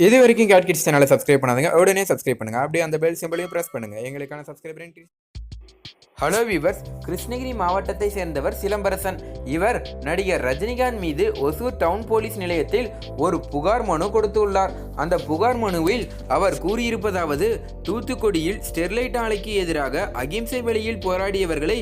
இது வரைக்கும் gate kids சேனலை சப்ஸ்கிரைப் பண்ணாதீங்க, உடனே சப்ஸ்கிரைப் பண்ணுங்க. அப்படியே அந்த பெல் சிம்பளையும் பிரஸ் பண்ணுங்க. எங்களுக்கான subscriber increase. Hello viewers, Krishnagiri மாவட்டத்தை சேர்ந்தவர் சிலம்பரசன். இவர் நடிகர் ரஜினிகாந்த் மீது ஒசூர் டவுன் போலீஸ் நிலையத்தில் ஒரு புகார் மனு கொடுத்துள்ளார். அந்த புகார் மனுவில் அவர் கூறியிருப்பதாவது: தூத்துக்குடியில் ஸ்டெர்லைட் ஆலைக்கு எதிராக அகிம்சை வழியில் போராடியவர்களை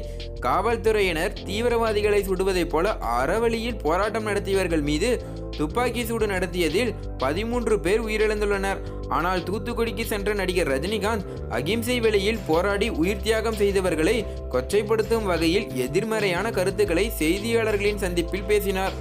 காவல்துறையினர் தீவிரவாதிகளை சுடுவதைப் போல அறவழியில் போராட்டம் நடத்தியவர்கள் மீது துப்பாக்கி சூடு நடத்தியதில் 13 பேர் உயிரிழந்துள்ளனர். ஆனால் தூத்துக்குடிக்கு சென்ற நடிகர் ரஜினிகாந்த் அகிம்சை வழியில் போராடி உயிர் தியாகம் செய்தவர்களை கொச்சைப்படுத்தும் வகையில் எதிர்மறையான கருத்துக்களை செய்தியாளர்களின் சந்திப்பில் பேசினார்.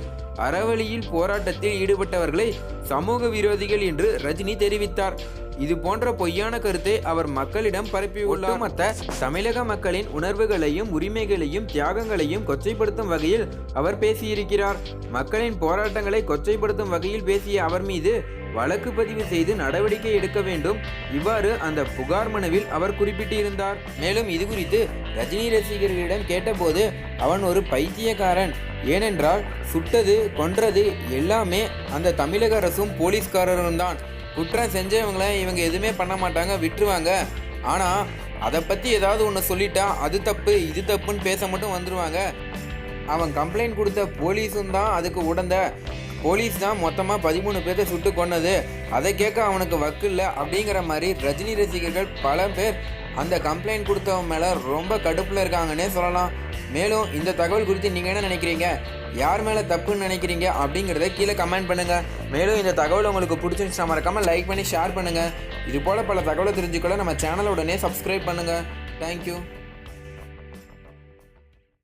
அறவழியில் போராட்டத்தில் ஈடுபட்டவர்களை சமூக விரோதிகள் என்று ரஜினி தெரிவித்தார். இது போன்ற பொய்யான கருத்தை அவர் மக்களிடம் பரப்பியுள்ளார். மொத்த தமிழக மக்களின் உணர்வுகளையும் உரிமைகளையும் தியாகங்களையும் கொச்சைப்படுத்தும் வகையில் அவர் பேசியிருக்கிறார். மக்களின் போராட்டங்களை கொச்சைப்படுத்தும் வகையில் பேசிய அவர் மீது வழக்கு பதிவு செய்து நடவடிக்கை எடுக்க வேண்டும். இவ்வாறு அந்த புகார் மனுவில் அவர் குறிப்பிட்டிருந்தார். மேலும் இது குறித்து ரஜினி ரசிகர்களிடம் கேட்டபோது அவன் ஒரு பைத்தியக்காரன், ஏனென்றால் சுட்டது கொன்றது எல்லாமே அந்த தமிழக அரசும் போலீஸ்காரரும் தான். குற்றம் செஞ்சவங்கள இவங்க எதுவுமே பண்ண மாட்டாங்க, விட்டுருவாங்க. ஆனால் அதை பற்றி ஏதாவது ஒன்று சொல்லிட்டா அது தப்பு இது தப்புன்னு பேச மட்டும் வந்துடுவாங்க. அவன் கம்ப்ளைண்ட் கொடுத்த போலீஸும் தான் அதுக்கு உடந்த. போலீஸ் தான் மொத்தமாக 13 பேரை சுட்டு கொன்னது, அதை கேட்க அவனுக்கு வக்கு இல்லை அப்படிங்கிற மாதிரி ரஜினி ரசிகர்கள் பல பேர் அந்த கம்ப்ளைண்ட் கொடுத்தவன் மேலே ரொம்ப கடுப்பில் இருக்காங்கன்னே சொல்லலாம். மேலும் இந்த தகவல் குறித்து நீங்கள் என்ன நினைக்கிறீங்க, யார் மேலே தப்புன்னு நினைக்கிறீங்க அப்படிங்கிறத கீழே கமெண்ட் பண்ணுங்கள். மேலும் இந்த தகவல் உங்களுக்கு பிடிச்சிருந்துச்சுன்னா மறக்காமல் லைக் பண்ணி ஷேர் பண்ணுங்கள். இது போல் பல தகவலை தெரிஞ்சுக்கொள்ள நம்ம சேனலை உடனே சப்ஸ்கிரைப் பண்ணுங்கள். தேங்க்யூ.